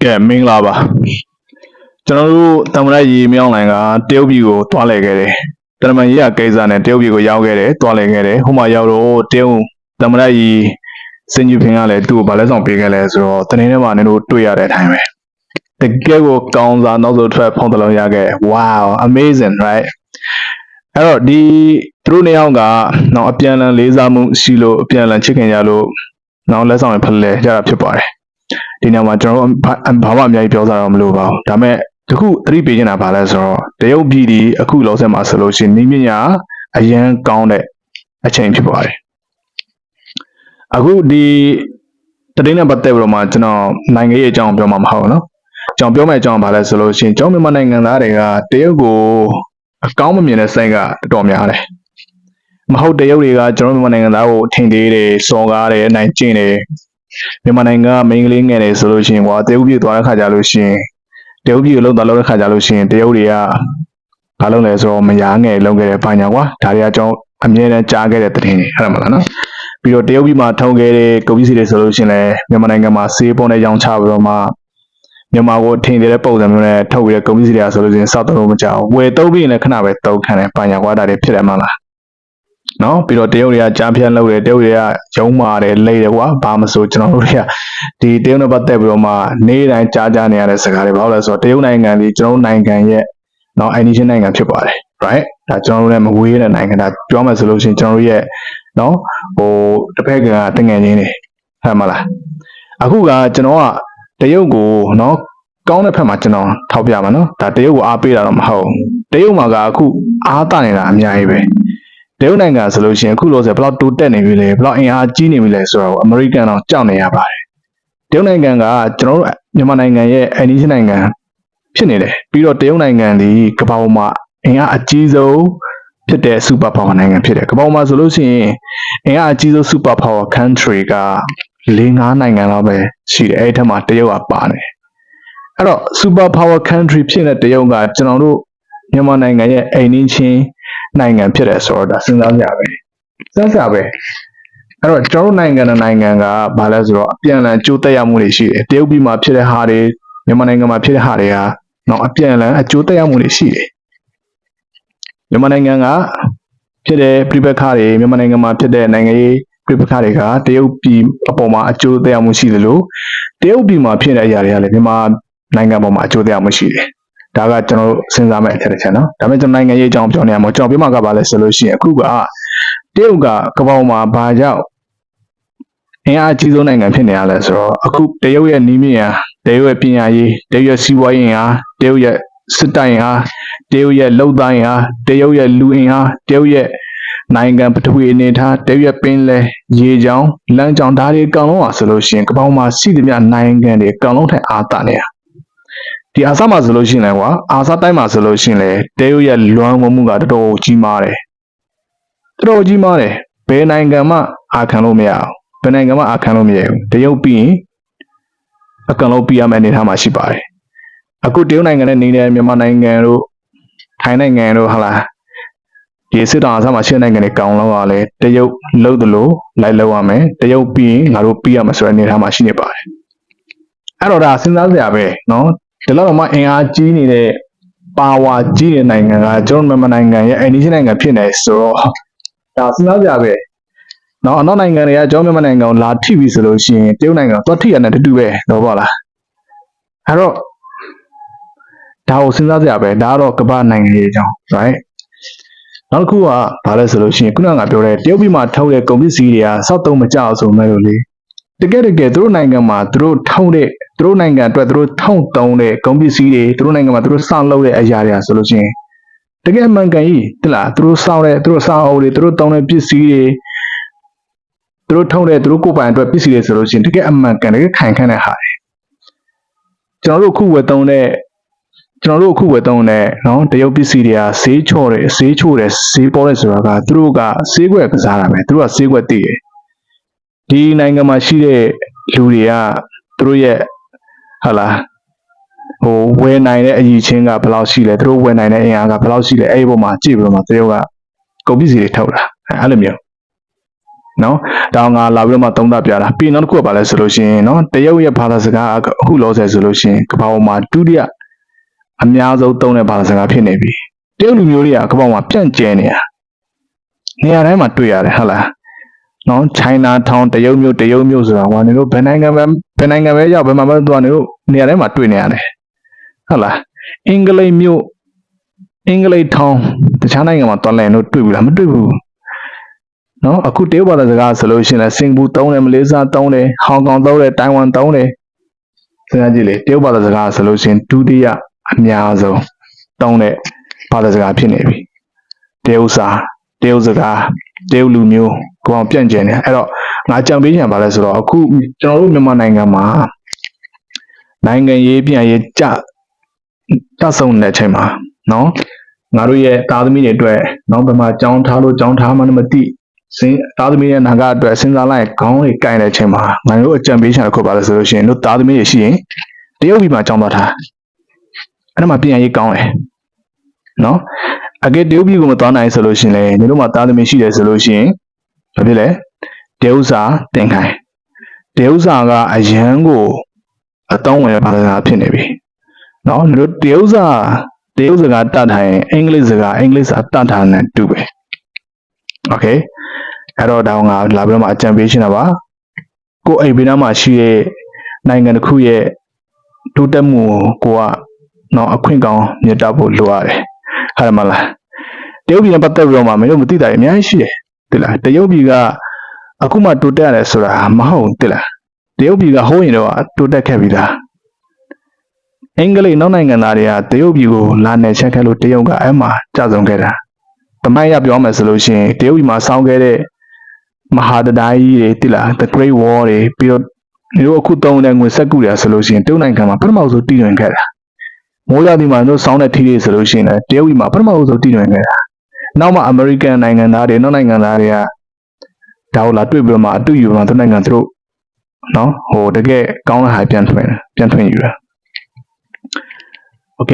ကဲမင်္ဂလာပါကျွန်တော်တို့သမ္မတကြီးမြောင်းလိုင်ကတရုတ်ပြည်ကိုတွားလဲခဲ့တယ်တရမန်ကြီးကကိစ္စနဲ့တရုတ်ပြည်ကိုရောက်ခဲ့တယ်တွားလဲခဲ့တယ်ဟိုမှာရောက်တော့တရုတ်သမ္မတကြီးစင်ကြီးဖင်ကလည်းသူ့ကိုဗာလဲဆောင်ပေးခဲ့လဲဆိုတော့တနေ့ထဲမှာနင်တို့တွေ့ရတဲ့အတိုင်းပဲတကယ်ကိုကောင်းစားနောက်ဆုံးထွက်ဖုန်းတစ်လုံးရခဲ့ wow amazing right အဲ့တော့ဒီသူတို့နှစ်ယောက်ကနောက်အပြန်အလှန်လေးစားမှုရှိလို့အပြန်အလှန်ချစ်ခင်ကြလို့နောက်လက်ဆောင်တွေဖလှယ်ကြတာဖြစ်ပါတယ်ဒီနေရာမှာကျွန်တော်တို့ဘာမှအများကြီးပြောစားတော့မလို့ပါဘူးဒါမဲ့တခုသတိပေးချင်တာဘာလဲဆိုတော့တရုတ်ပြည်ဒီအခုလောဆယ်မှာဆိုလို့ရှိရင်နီးပညာအရန်ကောင်းတဲ့အချိန်ဖြစ်ပါတယ်အခုဒီတတိယနဲ့ပတ်သက်ပြီးတော့မှကျွန်တော်နိုင်ငံရေးအကြောင်းပြောမှာမဟုတ်ဘူးเนาะကျွန်တော်ပြောမယ့်အကြောင်းဘာလဲဆိုလို့ရှိရင်ကျွန်တော်မြန်မာနိုင်ငံသားတွေကတရုတ်ကိုအကောင်းမမြင်တဲ့စိတ်ကတော်တော်များတယ်မဟုတ်တရုတ်တွေကကျွန်တော်မြန်မာနိုင်ငံသားကိုထင်သေးတယ်စော်ကားတယ်နိုင်ကျင့်တယ်မြန်မာနိုင်ငံကမိန်းကလေးငယ်တယ်ဆိုလို့ရှိရင်ကွာတရုတ်ပြည်သွားတဲ့ခါကြလို့ရှိရင်တရုတ်ပြည်ကိုလုံးသွားလို့တဲ့ခါကြလို့ရှိရင်တရုတ်တွေကဘာလုပ်လဲဆိုတော့မယားငယ်လုံးခဲ့တဲ့ဘာညာကွာဒါတွေကကျွန်တော်အမြဲတမ်းကြားခဲ့တဲ့သတင်းတွေအဲ့ဒါမလားနော်ပြီးတော့တရုတ်ပြည်မှာထုံခဲ့တဲ့ကုန်ပစ္စည်းတွေဆိုလို့ရှိရင်လည်းမြန်မာနိုင်ငံမှာစေးပုံနဲ့ရောင်းချပြီးတော့မှမြန်မာကိုထင်တဲ့ပုံစံမျိုးနဲ့ထုတ်ပြီးတဲ့ကုန်ပစ္စည်းတွေဆိုလို့ရှိရင်စောက်တော့မကြောက်ဝယ်သုံးပြီးရင်လည်းခဏပဲသုံးခံတယ်ဘာညာကွာဒါတွေဖြစ်တယ်မလားနော်ပြီးတော့တရုတ်တွေကကြားဖြတ်လုပ်တယ်တရုတ်တွေကရုံးမာတယ်လိမ့်တယ်ကွာဘာမဆိုကျွန်တော်တို့တွေကဒီတရုတ်နဲ့ပတ်သက်ပြီးတော့မှနေ့တိုင်းကြားနေရတဲ့စကားတွေဘာလို့လဲဆိုတော့တရုတ်နိုင်ငံဒီကျွန်တော်နိုင်ငံရဲ့နော်အိမ်နီးချင်းနိုင်ငံဖြစ်ပါတယ် right ဒါကျွန်တော်တို့လည်းမဝေးတဲ့နိုင်ငံဒါပြောမှဆိုလို့ရှိရင်ကျွန်တော်တို့ရဲ့နော်ဟိုတစ်ဖက်ကတငယ်ချင်းတွေဟုတ်မလားအခုကကျွန်တော်ကတရုတ်ကိုနော်ကောင်းတဲ့ဖက်မှာကျွန်တော်ထောက်ပြမှာနော်ဒါတရုတ်ကိုအားပေးတာတော့မဟုတ်တရုတ်မှာကအခုအားတနေတာအများကြီးပဲတရုတ်နိုင်ငံဆိုလို့ရှိရင်အခုလို့ဆိုဘယ်လောက်တိုးတက်နေပြီလဲဘယ်လောက်အင်အားကြီးနေပြီလဲဆိုတော့အမေရိကန်တော့ကြောက်နေရပါတယ်တရုတ်နိုင်ငံကကျွန်တော်တို့မြန်မာနိုင်ငံရဲ့အိမ်နီးချင်းနိုင်ငံဖြစ်နေတယ်ပြီးတော့တရုတ်နိုင်ငံဒီကမ္ဘာပေါ်မှာအင်အားအကြီးဆုံးဖြစ်တဲ့ super power နိုင်ငံဖြစ်တယ်ကမ္ဘာပေါ်မှာဆိုလို့ရှိရင်အင်အားအကြီးဆုံး super power country က4-5နိုင်ငံလောက်ပဲရှိတယ်အဲ့ဒီထက်မှာတရုတ်ကပါတယ်အဲ့တော့ super power country ဖြစ်တဲ့တရုတ်ကကျွန်တော်တို့မြန်မာနိုင်ငံရဲ့အိမ်နီးချင်းနိုင်ငံဖြစ်တယ်ဆိုတော့ဒါစဉ်းစားကြပဲစဉ်းစားပဲအဲ့တော့ကျွန်တော်နိုင်ငံကဘာလဲဆိုတော့အပြန်အလှန်ကြိုးတက်ရမှုတွေရှိတယ်တရုတ်ပြည်မှာဖြစ်တဲ့ဟာတွေမြန်မာနိုင်ငံမှာဖြစ်တဲ့ဟာတွေကတော့အပြန်အလှန်အကျိုးတက်ရမှုတွေရှိတယ်မြန်မာနိုင်ငံကဖြစ်တဲ့ပြည်ပခါတွေမြန်မာနိုင်ငံမှာဖြစ်တဲ့နိုင်ငံရေးပြည်ပခါတွေကတရုတ်ပြည်အပေါ်မှာအကျိုးတက်ရမှုရှိတယ်လို့တရုတ်ပြည်မှာဖြစ်တဲ့အရာတွေကလည်းမြန်မာနိုင်ငံပေါ်မှာအကျိုးတက်ရမှုရှိတယ်ဒါကကျွန်တော်တို့စဉ်းစားမယ့်အချက်တစ်ချက်နော်ဒါပေမဲ့ကျွန်တော်နိုင်ငံရေးအကြောင်းပြောနေရမှာကျွန်တော်ပြောမှာကဘာလဲဆိုလို့ရှိရင်အခုကတရုတ်ကကမ္ဘာပေါ်မှာဘာကြောင့်အင်အားအကြီးဆုံးနိုင်ငံဖြစ်နေရလဲဆိုတော့အခုတရုတ်ရဲ့နီးမြင့်ရာတရုတ်ရဲ့ပညာရေးတရုတ်ရဲ့စီးပွားရေးအားတရုတ်ရဲ့စစ်တပ်အားတရုတ်ရဲ့လုံသားအားတရုတ်ရဲ့လူအင်အားတရုတ်ရဲ့နိုင်ငံပထဝီအနေထားတရုတ်ရဲ့ပင်လယ်ရေကြောင်းလမ်းကြောင်းဓာတ်တွေအကောင်လုံးอ่ะဆိုလို့ရှိရင်ကမ္ဘာပေါ်မှာရှိသမျှနိုင်ငံတွေအကောင်လုံးထက်အားတာနေတာဒီအာဆာမှာဆိုလို့ရှိရင်လည်းကွာအာဆာတိုင်းမှာဆိုလို့ရှိရင်လည်းတရုတ်ရဲ့လွမ်းမိုးမှုကတော်တော်ကြီးမားတယ်တော်တော်ကြီးမားတယ်ဘယ်နိုင်ငံမှအာခံလို့မရအောင်ဘယ်နိုင်ငံမှအာခံလို့မရဘူးတရုတ်ပြီးရင်အကောင်လုံးပြီးရမယ့်အနေအထားမှာရှိပါတယ်အခုတရုတ်နိုင်ငံနဲ့နေတဲ့မြန်မာနိုင်ငံတို့ထိုင်းနိုင်ငံတို့ဟာလားဒီစစ်တောင်အာဆာမှာရှိတဲ့နိုင်ငံတွေကောင်လုံးကလည်းတရုတ်လှုပ်သလိုလိုက်လှုပ်ရမယ်တရုတ်ပြီးရင်ငါတို့ပြီးရမယ်ဆိုတဲ့အနေအထားမှာရှိနေပါတယ်အဲ့တော့ဒါစဉ်းစားစရာပဲနော်ဒီလောက်တော့မှအင်အားကြီးနေတဲ့ပါဝါကြီးတဲ့နိုင်ငံကကျွန်တော်မြန်မာနိုင်ငံရဲ့အိမ်နီးချင်းနိုင်ငံဖြစ်နေဆိုတော့ဒါစဉ်းစားကြပဲနော်အနောက်နိုင်ငံတွေကကျွန်တော်မြန်မာနိုင်ငံကိုလာထိပြီဆိုလို့ရှိရင်တရုတ်နိုင်ငံကသွားထိရတယ်တူပဲတော့ပေါ့လားအဲ့တော့ဒါကိုစဉ်းစားကြပဲဒါကတော့ကမ္ဘာနိုင်ငံရေးအကြောင်း right နောက်တစ်ခုကဘာလဲဆိုလို့ရှိရင်ခုနကပြောတဲ့တရုတ်ပြည်မှာထုတ်တဲ့ကုန်ပစ္စည်းတွေကစောက်သုံးမကြအောင်ဆိုမဲ့လို့လေတကယ်သူတို့နိုင်ငံမှာသူတို့ထုံးတဲ့သူတို့နိုင်ငံအတွက်သူတို့ထုံးသုံးတဲ့ကုန်ပစ္စည်းတွေသူတို့နိုင်ငံမှာသူတို့စောင့်လုပ်တဲ့အရာတွေဆိုလို့ရှိရင်တကယ်မှန်ကန်ကြီးတလားသူတို့စောင့်တဲ့သူတို့စောင့်အုပ်တွေသူတို့သုံးတဲ့ပစ္စည်းတွေသူတို့ထုံးတဲ့သူတို့ကိုယ်ပိုင်အတွက်ပစ္စည်းတွေဆိုလို့ရှိရင်တကယ်အမှန်ကန်တကယ်ခိုင်ခန့်တဲ့ဟာတွေကျွန်တော်တို့အခုဝယ်သုံးတဲ့နော်တရုတ်ပစ္စည်းတွေကဈေးချို့တယ်ဈေးပေါ်တယ်ဆိုတာကသူတို့ကဈေးကွက်ကစားတာပဲသူတို့ကဈေးကွက်တည်တယ်ဒီနိုင်ငံမှာရှိတဲ့လူတွေကသူတို့ရဲ့ဟာလားဟိုဝယ်နိုင်တဲ့အရည်ချင်းကဘယ်လောက်ရှိလဲသူတို့ဝယ်နိုင်တဲ့အင်အားကဘယ်လောက်ရှိလဲအဲ့ဒီပုံမှာကြည့်ပြီးတော့မှတရုတ်ကကုန်ပစ္စည်းတွေထုတ်တာအဲ့လိုမျိုး နော်ဒါငါလာပြီးတော့မှသုံးသပ်ပြတာပြီးနောက်တစ်ခုကဘာလဲဆိုလို့ရှိရင်နော်တရုတ်ရဲ့ဘာသာစကားအခုလောဆယ်ဆိုလို့ရှိရင်ကမ္ဘာပေါ်မှာဒုတိယအများဆုံးသုံးတဲ့ဘာသာစကားဖြစ်နေပြီတရုတ်လူမျိုးတွေကကမ္ဘာပေါ်မှာပြန့်ကျဲနေတာနေရာတိုင်းမှာတွေ့ရတယ်ဟုတ်လားနော်ချိုင်းနာထောင်တရုတ်မြို့ဆိုတာဟိုနေတို့ဘယ်နိုင်ငံပဲရောက်ဘယ်မှာပဲသွားနေတို့နေရာတိုင်းမှာတွေ့နေရတယ်ဟုတ်လားအင်္ဂလိပ်မြို့အင်္ဂလိပ်ထောင်တခြားနိုင်ငံမှာသွားလဲတို့တွေ့ဘူးလားမတွေ့ဘူးနော်အခုတရုတ်ဘာသာစကားဆိုလို့ရှိရင်လည်းစင်ကာပူသုံးတယ်မလေးရှားသုံးတယ်ဟောင်ကောင်သုံးတယ်တိုင်ဝမ်သုံးတယ်စဉ်းစားကြည့်လေတရုတ်ဘာသာစကားဆိုလို့ရှိရင်ဒုတိယအများဆုံးသုံးတဲ့ဘာသာစကားဖြစ်နေပြီတရုတ်စာတရုတ်စကားတရုတ်လူမျိုးကိုအောင်ပြန့်ကျဲနေအဲ့တော့ငါကြံပေးချင်ပါလဲဆိုတော့အခုကျွန်တော်တို့မြန်မာနိုင်ငံမှာနိုင်ငံရေးပြန်ရေးကြဆုံးတဲ့အချိန်မှာနော်ငါတို့ရဲ့သားသမီးတွေအတွက်နော်ဘယ်မှာကြောင်းထားလို့ကြောင်းထားမှမသိသားသမီးရဲ့နာကအတွက်စဉ်းစားလိုက်ခေါင်းတွေကင်တဲ့အချိန်မှာငါတို့အကြံပေးချင်တဲ့ခုပါလဲဆိုလို့ရှိရင်တို့သားသမီးတွေရှိရင်တရုတ်ပြည်မှာကြောင်းသွားထားအဲ့ဒါမှပြန်ရေးကောင်းတယ်နော်အကယ်တရုတ်ပြည်ကိုမသွားနိုင်ဆိုလို့ရှိရင်လည်းတို့မှာသားသမီးရှိတယ်ဆိုလို့ရှိရင်ဘာဖြစ်လဲတရုတ်စာသင်ခိုင်းတရုတ်စာကအရန်ကိုအသုံးဝင်တဲ့ဘာသာစကားဖြစ်နေပြီနော်တို့တရုတ်စကားတတ်ထိုင်အင်္ဂလိပ်စကားအင်္ဂလိပ်စာတတ်ထားတဲ့တူပဲโอเคအဲ့တော့ဒါကလာပြီးတော့မှအကြံပေးရှင်းတာပါကိုအိမ်ဘေးနားမှာရှိတဲ့နိုင်ငံတစ်ခုရဲ့တိုးတက်မှုကိုနော်အခွင့်ကောင်းမြတ်တတ်ဖို့လိုရတယ်ဟုတ်တယ်မလားတရုတ်ပြည်နဲ့ပတ်သက်ပြီးတော့မှမင်းတို့မသိတာအများကြီးရှိတယ်သိလားတရုတ်ပြည်ကအခုမှတိုးတက်ရတယ်ဆိုတာမဟုတ်သိလားတရုတ်ပြည်ကဟိုးရင်တော့တိုးတက်ခဲ့ပြီးသားအင်္ဂလိပ်နောက်နိုင်ငံသားတွေကတရုတ်ပြည်ကိုလာနေချက်ခဲ့လို့တရုတ်ကအဲ့မှာကြာဆုံးခဲ့တာတမိုင်းရပြောမယ်ဆိုလို့ရှိရင်တရုတ်ပြည်မှာစောင်းခဲ့တဲ့မဟာတတိုင်းကြီးတွေတိလား The Great Wall တွေပြီးတော့ဒီလိုအခုသုံးတဲ့ငွေစက်ကူတွေဆိုလို့ရှိရင်တရုတ်နိုင်ငံမှာပထမဆုံးတည်တွင်ခဲ့တာမိုးရသည်မှာတို့စောင်းတဲ့ထီးတွေဆိုလို့ရှိရင်တရုတ်ပြည်မှာပထမဆုံးတည်တွင်ခဲ့တာနောက်မှအမေရိကန်နိုင်ငံသားတွေနောက်နိုင်ငံသားတွေကဒါကိုလာတွေ့ပြီးတော့မှအတူယူမှသူနိုင်ငံသူတို့နော်ဟိုတကယ်ကောင်းတဲ့ဟာပြန်ထွင်ယူတာโอเค